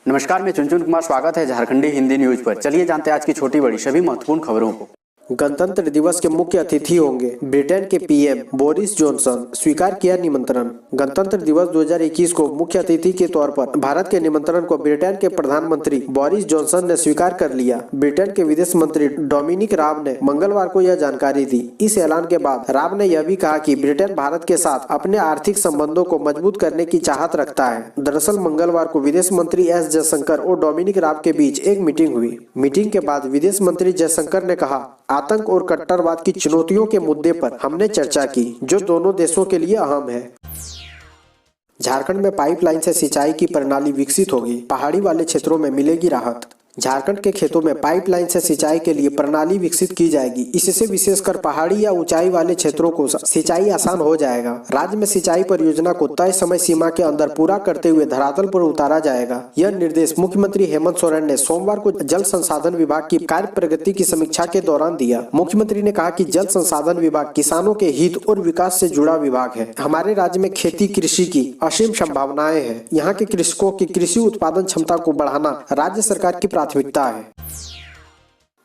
नमस्कार, मैं चुनचुन कुमार। स्वागत है झारखंडी हिंदी न्यूज पर। चलिए जानते हैं आज की छोटी बड़ी सभी महत्वपूर्ण खबरों को। गणतंत्र दिवस के मुख्य अतिथि होंगे ब्रिटेन के पीएम बोरिस जॉनसन, स्वीकार किया निमंत्रण। गणतंत्र दिवस 2021 को मुख्य अतिथि के तौर पर भारत के निमंत्रण को ब्रिटेन के प्रधानमंत्री बोरिस जॉनसन ने स्वीकार कर लिया। ब्रिटेन के विदेश मंत्री डोमिनिक राब ने मंगलवार को यह जानकारी दी। इस ऐलान के बाद राब ने यह भी कहा कि ब्रिटेन भारत के साथ अपने आर्थिक संबंधों को मजबूत करने की चाहत रखता है। दरअसल मंगलवार को विदेश मंत्री एस जयशंकर और डोमिनिक राब के बीच एक मीटिंग हुई। मीटिंग के बाद विदेश मंत्री जयशंकर ने कहा, आतंक और कट्टरवाद की चुनौतियों के मुद्दे पर हमने चर्चा की, जो दोनों देशों के लिए अहम है। झारखंड में पाइपलाइन से सिंचाई की प्रणाली विकसित होगी, पहाड़ी वाले क्षेत्रों में मिलेगी राहत। झारखंड के खेतों में पाइपलाइन से सिंचाई के लिए प्रणाली विकसित की जाएगी। इससे विशेषकर पहाड़ी या ऊंचाई वाले क्षेत्रों को सिंचाई आसान हो जाएगा। राज्य में सिंचाई परियोजना को तय समय सीमा के अंदर पूरा करते हुए धरातल पर उतारा जाएगा। यह निर्देश मुख्यमंत्री हेमंत सोरेन ने सोमवार को जल संसाधन विभाग की कार्य प्रगति की समीक्षा के दौरान दिया। मुख्यमंत्री ने कहा कि जल संसाधन विभाग किसानों के हित और विकास से जुड़ा विभाग है। हमारे राज्य में खेती कृषि की असीम संभावनाएं हैं। यहाँ के कृषकों की कृषि उत्पादन क्षमता को बढ़ाना राज्य सरकार की प्राथमिकता है।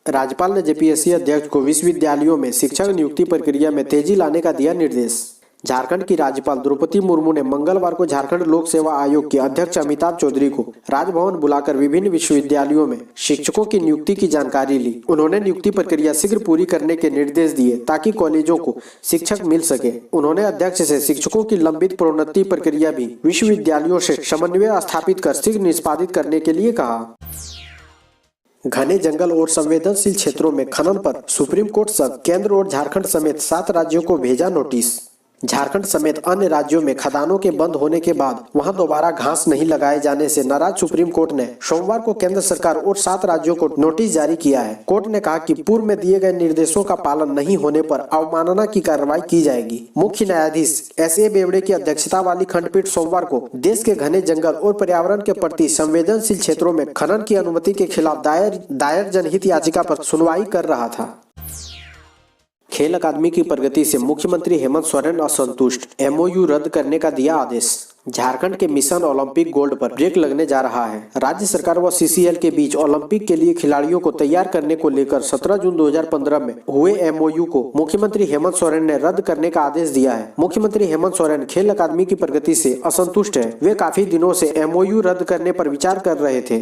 राज्यपाल ने जेपीएससी अध्यक्ष को विश्वविद्यालयों में शिक्षक नियुक्ति प्रक्रिया में तेजी लाने का दिया निर्देश। झारखंड की राज्यपाल द्रौपदी मुर्मू ने मंगलवार को झारखंड लोक सेवा आयोग के अध्यक्ष अमिताभ चौधरी को राजभवन बुलाकर विभिन्न विश्वविद्यालयों में शिक्षकों की नियुक्ति की जानकारी ली। उन्होंने नियुक्ति प्रक्रिया शीघ्र पूरी करने के निर्देश दिए ताकि कॉलेजों को शिक्षक मिल सके। उन्होंने अध्यक्ष से शिक्षकों की लंबित प्रोन्नति प्रक्रिया भी विश्वविद्यालयों से समन्वय स्थापित कर शीघ्र निष्पादित करने के लिए कहा। घने जंगल और संवेदनशील क्षेत्रों में खनन पर सुप्रीम कोर्ट सब केंद्र और झारखंड समेत 7 राज्यों को भेजा नोटिस। झारखंड समेत अन्य राज्यों में खदानों के बंद होने के बाद वहां दोबारा घास नहीं लगाए जाने से नाराज सुप्रीम कोर्ट ने सोमवार को केंद्र सरकार और 7 राज्यों को नोटिस जारी किया है। कोर्ट ने कहा कि पूर्व में दिए गए निर्देशों का पालन नहीं होने पर अवमानना की कार्रवाई की जाएगी। मुख्य न्यायाधीश एस.ए. बोबडे की अध्यक्षता वाली खंडपीठ सोमवार को देश के घने जंगल और पर्यावरण के प्रति संवेदनशील क्षेत्रों में खनन की अनुमति के खिलाफ दायर जनहित याचिका पर सुनवाई कर रहा था। खेल अकादमी की प्रगति से मुख्यमंत्री हेमंत सोरेन असंतुष्ट, एमओयू रद्द करने का दिया आदेश। झारखंड के मिशन ओलंपिक गोल्ड पर ब्रेक लगने जा रहा है। राज्य सरकार व सीसीएल के बीच ओलंपिक के लिए खिलाड़ियों को तैयार करने को लेकर 17 जून 2015 में हुए एमओयू को मुख्यमंत्री हेमंत सोरेन ने रद्द करने का आदेश दिया है। मुख्यमंत्री हेमंत सोरेन खेल अकादमी की प्रगति से असंतुष्ट है। वे काफी दिनों से एमओयू रद्द करने पर विचार कर रहे थे।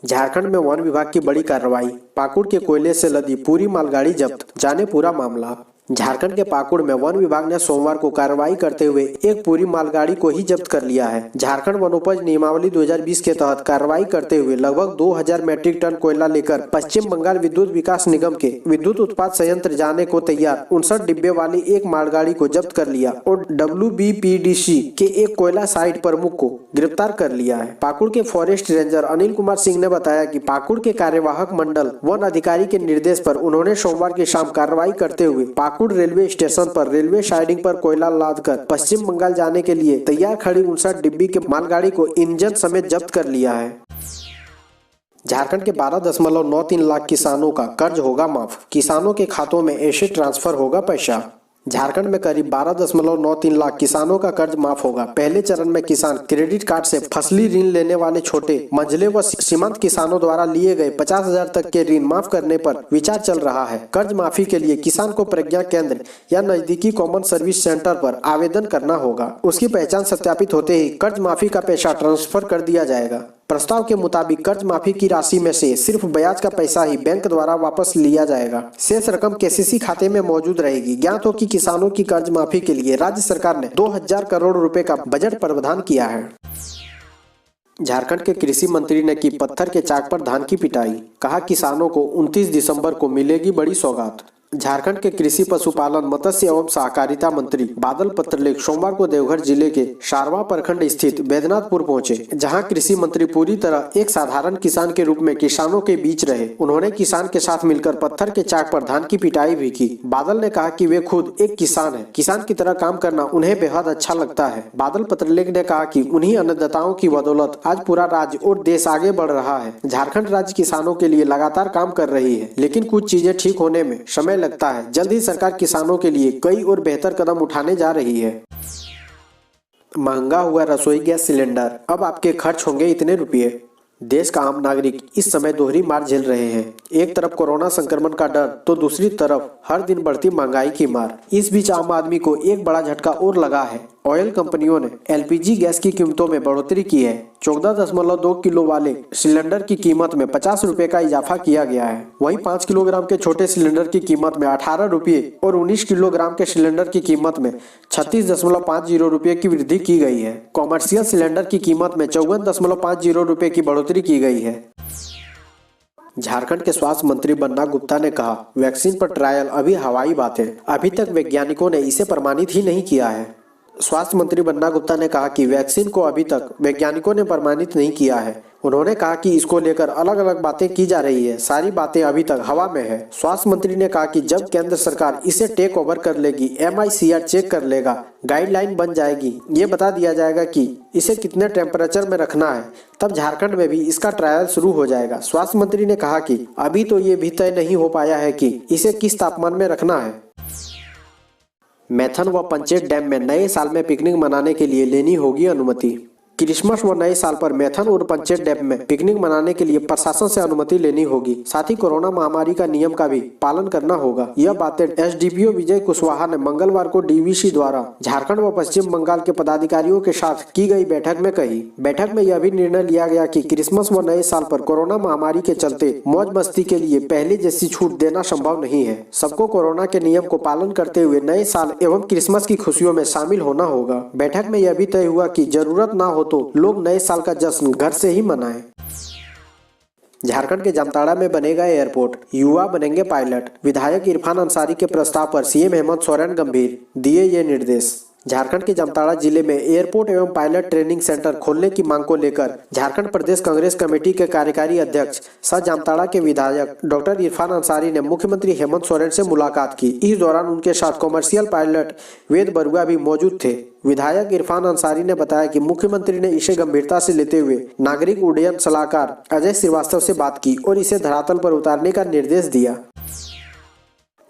झारखंड में वन विभाग की बड़ी कार्रवाई, पाकुड़ के कोयले से लदी पूरी मालगाड़ी जब्त, जाने पूरा मामला। झारखंड के पाकुड़ में वन विभाग ने सोमवार को कार्रवाई करते हुए एक पूरी मालगाड़ी को ही जब्त कर लिया है। झारखंड वनोपज नियमावली 2020 के तहत कार्रवाई करते हुए लगभग 2000 मैट्रिक टन कोयला लेकर पश्चिम बंगाल विद्युत विकास निगम के विद्युत उत्पाद संयंत्र जाने को तैयार 59 डिब्बे वाली एक मालगाड़ी को जब्त कर लिया और WBPDC के एक कोयला साइट प्रमुख को गिरफ्तार कर लिया है। पाकुड़ के फॉरेस्ट रेंजर अनिल कुमार सिंह ने बताया कि पाकुड़ के कार्यवाहक मंडल वन अधिकारी के निर्देश पर उन्होंने सोमवार की शाम कार्रवाई करते हुए पाकुड़ रेलवे स्टेशन पर रेलवे साइडिंग पर कोयला लादकर पश्चिम बंगाल जाने के लिए तैयार खड़ी 59 डिब्बी के मालगाड़ी को इंजन समेत जब्त कर लिया है। झारखंड के 12.93 लाख किसानों का कर्ज होगा माफ, किसानों के खातों में ऐसे ट्रांसफर होगा पैसा। झारखंड में करीब 12.93 लाख किसानों का कर्ज माफ होगा। पहले चरण में किसान क्रेडिट कार्ड से फसली ऋण लेने वाले छोटे, मंझले व सीमांत किसानों द्वारा लिए गए 50,000 तक के ऋण माफ करने पर विचार चल रहा है। कर्ज माफी के लिए किसान को प्रज्ञा केंद्र या नजदीकी कॉमन सर्विस सेंटर पर आवेदन करना होगा। उसकी पहचान सत्यापित होते ही कर्ज माफी का पैसा ट्रांसफर कर दिया जाएगा। प्रस्ताव के मुताबिक कर्ज माफी की राशि में से सिर्फ ब्याज का पैसा ही बैंक द्वारा वापस लिया जाएगा। शेष रकम केसीसी खाते में मौजूद रहेगी। ज्ञात हो कि किसानों की कर्ज माफी के लिए राज्य सरकार ने 2000 करोड़ रुपए का बजट प्रावधान किया है। झारखंड के कृषि मंत्री ने की पत्थर के चाक पर धान की पिटाई, कहा किसानों को 29 दिसंबर को मिलेगी बड़ी सौगात। झारखंड के कृषि पशुपालन मत्स्य एवं सहकारिता मंत्री बादल पत्रलेख सोमवार को देवघर जिले के शारवा प्रखंड स्थित बैद्यनाथपुर पहुंचे, जहां कृषि मंत्री पूरी तरह एक साधारण किसान के रूप में किसानों के बीच रहे। उन्होंने किसान के साथ मिलकर पत्थर के चाक पर धान की पिटाई भी की। बादल ने कहा कि वे खुद एक किसान हैं। किसान की तरह काम करना उन्हें बेहद अच्छा लगता है। बादल पत्रलेख ने कहा कि उन्हीं अन्नदाताओं की बदौलत आज पूरा राज्य और देश आगे बढ़ रहा है। झारखंड राज्य किसानों के लिए लगातार काम कर रही है, लेकिन कुछ चीजें ठीक होने में समय लगता है। जल्द ही सरकार किसानों के लिए कई और बेहतर कदम उठाने जा रही है। महंगा हुआ रसोई गैस सिलेंडर, अब आपके खर्च होंगे इतने रुपये। देश का आम नागरिक इस समय दोहरी मार झेल रहे हैं। एक तरफ कोरोना संक्रमण का डर तो दूसरी तरफ हर दिन बढ़ती महंगाई की मार। इस बीच आम आदमी को एक बड़ा झटका और लगा है। ऑयल कंपनियों ने एलपीजी गैस की कीमतों में बढ़ोतरी की है। 14.2 किलो वाले सिलेंडर की कीमत में 50 रुपए का इजाफा किया गया है। वहीं 5 किलोग्राम के छोटे सिलेंडर की कीमत में 18 रुपये और 19 किलोग्राम के सिलेंडर की कीमत में 36.50 रुपये की वृद्धि की गई है। कॉमर्शियल सिलेंडर की कीमत में 54.50 रुपये की बढ़ोतरी की गई है। झारखंड के स्वास्थ्य मंत्री बन्ना गुप्ता ने कहा, वैक्सीन पर ट्रायल अभी हवाई बात है, अभी तक वैज्ञानिकों ने इसे प्रमाणित ही नहीं किया है। स्वास्थ्य मंत्री बन्ना गुप्ता ने कहा कि वैक्सीन को अभी तक वैज्ञानिकों ने प्रमाणित नहीं किया है। उन्होंने कहा कि इसको लेकर अलग अलग बातें की जा रही है, सारी बातें अभी तक हवा में है। स्वास्थ्य मंत्री ने कहा कि जब केंद्र सरकार इसे टेक ओवर कर लेगी, MICR चेक कर लेगा, गाइडलाइन बन जाएगी, ये बता दिया जाएगा कि इसे कितने टेम्परेचर में रखना है, तब झारखंड में भी इसका ट्रायल शुरू हो जाएगा। स्वास्थ्य मंत्री ने कहा कि अभी तो ये भी तय नहीं हो पाया है कि इसे किस तापमान में रखना है। मैथन व पंचेत डैम में नए साल में पिकनिक मनाने के लिए लेनी होगी अनुमति। क्रिसमस व नए साल पर मैथन और पंचेत डैम में पिकनिक मनाने के लिए प्रशासन से अनुमति लेनी होगी। साथ ही कोरोना महामारी का नियम का भी पालन करना होगा। यह बातें SDPO विजय कुशवाहा ने मंगलवार को DVC द्वारा झारखंड व पश्चिम बंगाल के पदाधिकारियों के साथ की गई बैठक में कही। बैठक में यह भी निर्णय लिया गया कि क्रिसमस व नए साल पर कोरोना महामारी के चलते मौज मस्ती के लिए पहले जैसी छूट देना संभव नहीं है। सबको कोरोना के नियम को पालन करते हुए नए साल एवं क्रिसमस की खुशियों में शामिल होना होगा। बैठक में यह भी तय हुआ कि जरूरत न हो तो लोग नए साल का जश्न घर से ही मनाएं। झारखंड के जामताड़ा में बनेगा एयरपोर्ट, युवा बनेंगे पायलट। विधायक इरफान अंसारी के प्रस्ताव पर CM हेमंत सोरेन गंभीर, दिए ये निर्देश। झारखंड के जामताड़ा जिले में एयरपोर्ट एवं पायलट ट्रेनिंग सेंटर खोलने की मांग को लेकर झारखंड प्रदेश कांग्रेस कमेटी के कार्यकारी अध्यक्ष सह जामताड़ा के विधायक डॉक्टर इरफान अंसारी ने मुख्यमंत्री हेमंत सोरेन से मुलाकात की। इस दौरान उनके साथ कॉमर्शियल पायलट वेद बरुआ भी मौजूद थे। विधायक इरफान अंसारी ने बताया कि मुख्यमंत्री ने इसे गंभीरता से लेते हुए नागरिक उड्डयन सलाहकार अजय श्रीवास्तव से बात की और इसे धरातल पर उतारने का निर्देश दिया।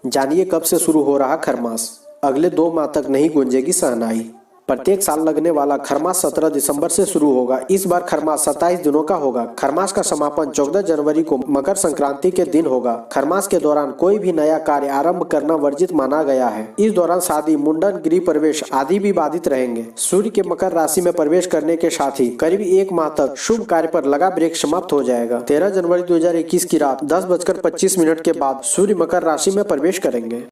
जानिए कब से शुरू हो रहा खरमास। अगले 2 माह तक नहीं गूंजेगी शहनाई। प्रत्येक साल लगने वाला खरमास 17 दिसंबर से शुरू होगा। इस बार खरमास 27 दिनों का होगा। खरमास का समापन 14 जनवरी को मकर संक्रांति के दिन होगा। खरमास के दौरान कोई भी नया कार्य आरंभ करना वर्जित माना गया है। इस दौरान शादी, मुंडन, गृह प्रवेश आदि भी बाधित रहेंगे। सूर्य के मकर राशि में प्रवेश करने के साथ ही करीब 1 माह तक शुभ कार्य पर लगा ब्रेक समाप्त हो जाएगा। 13 जनवरी 2021 की रात 10:25 के बाद सूर्य मकर राशि में प्रवेश करेंगे।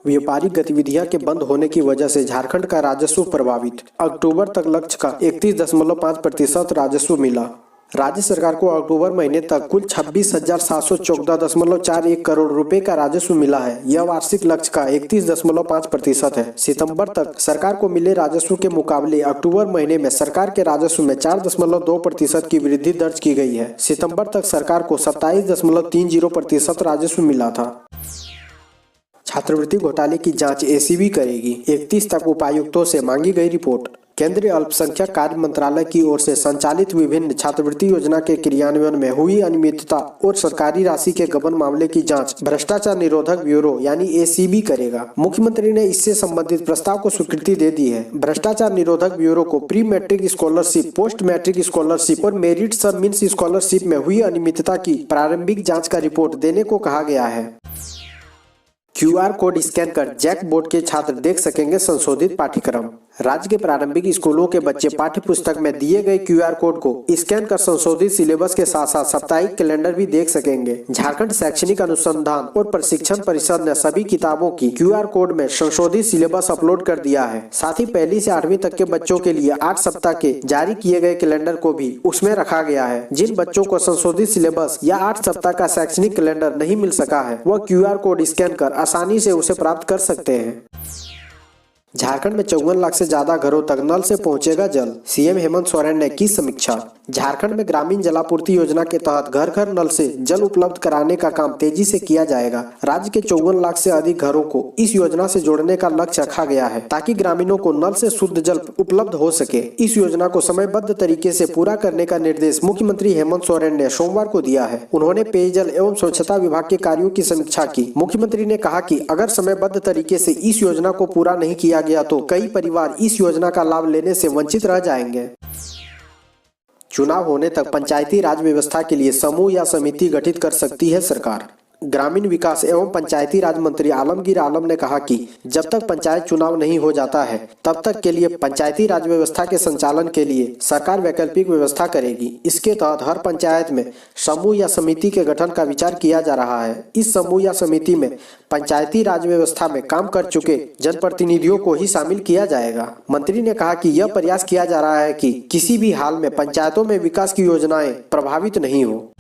व्यापारिक गतिविधियां के बंद होने की वजह से झारखंड का राजस्व प्रभावित। अक्टूबर तक लक्ष्य का 31.5% राजस्व मिला। राज्य सरकार को अक्टूबर महीने तक कुल 26,714.41 करोड़ रुपए का राजस्व मिला है। यह वार्षिक लक्ष्य का 31.5% है। सितंबर तक सरकार को मिले राजस्व के मुकाबले अक्टूबर महीने में सरकार के राजस्व में 4.2% की वृद्धि दर्ज की गई है। सितंबर तक सरकार को 27.30% राजस्व मिला था। छात्रवृत्ति घोटाले की जांच ACB करेगी। 31 तक उपायुक्तों से मांगी गई रिपोर्ट। केंद्रीय अल्पसंख्यक कार्य मंत्रालय की ओर से संचालित विभिन्न छात्रवृत्ति योजना के क्रियान्वयन में हुई अनियमितता और सरकारी राशि के गबन मामले की जांच भ्रष्टाचार निरोधक ब्यूरो यानी ACB करेगा। मुख्यमंत्री ने इससे संबंधित प्रस्ताव को स्वीकृति दे दी है। भ्रष्टाचार निरोधक ब्यूरो को pre matric scholarship, post matric scholarship और मेरिट सब मीन्स स्कॉलरशिप में हुई अनियमितता की प्रारंभिक जाँच का रिपोर्ट देने को कहा गया है। QR कोड स्कैन कर जैक बोर्ड के छात्र देख सकेंगे संशोधित पाठ्यक्रम। राज्य के प्रारंभिक स्कूलों के बच्चे पाठ्य पुस्तक में दिए गए QR कोड को स्कैन कर संशोधित सिलेबस के साथ साथ साप्ताहिक कैलेंडर भी देख सकेंगे। झारखंड शैक्षणिक अनुसंधान और प्रशिक्षण परिषद ने सभी किताबों की QR कोड में संशोधित सिलेबस अपलोड कर दिया है। साथ ही 1ली से 8वीं तक के बच्चों के लिए 8 सप्ताह के जारी किए गए कैलेंडर को भी उसमें रखा गया है। जिन बच्चों को संशोधित सिलेबस या 8 सप्ताह का शैक्षणिक कैलेंडर नहीं मिल सका है वह QR कोड स्कैन कर आसानी से उसे प्राप्त कर सकते हैं। झारखंड में 54 लाख से ज्यादा घरों तक नल से पहुंचेगा जल। CM हेमंत सोरेन ने की समीक्षा। झारखंड में ग्रामीण जलापूर्ति योजना के तहत घर घर नल से जल उपलब्ध कराने का काम तेजी से किया जाएगा। राज्य के 54 लाख से अधिक घरों को इस योजना से जोड़ने का लक्ष्य रखा गया है ताकि ग्रामीणों को नल से शुद्ध जल उपलब्ध हो सके। इस योजना को समयबद्ध तरीके से पूरा करने का निर्देश मुख्यमंत्री हेमंत सोरेन ने सोमवार को दिया है। उन्होंने पेयजल एवं स्वच्छता विभाग के कार्यों की समीक्षा की। मुख्यमंत्री ने कहा कि अगर समयबद्ध तरीके से इस योजना को पूरा नहीं किया गया तो कई परिवार इस योजना का लाभ लेने से वंचित रह जाएंगे। चुनाव होने तक पंचायती राज व्यवस्था के लिए समूह या समिति गठित कर सकती है सरकार। ग्रामीण विकास एवं पंचायती राज मंत्री आलमगीर आलम ने कहा कि जब तक पंचायत चुनाव नहीं हो जाता है तब तक के लिए पंचायती राज व्यवस्था के संचालन के लिए सरकार वैकल्पिक व्यवस्था करेगी। इसके तहत हर पंचायत में समूह या समिति के गठन का विचार किया जा रहा है। इस समूह या समिति में पंचायती राज व्यवस्था में काम कर चुके जनप्रतिनिधियों को ही शामिल किया जाएगा। मंत्री ने कहा कि यह प्रयास किया जा रहा है कि किसी भी हाल में पंचायतों में विकास की योजनाएं प्रभावित नहीं हो।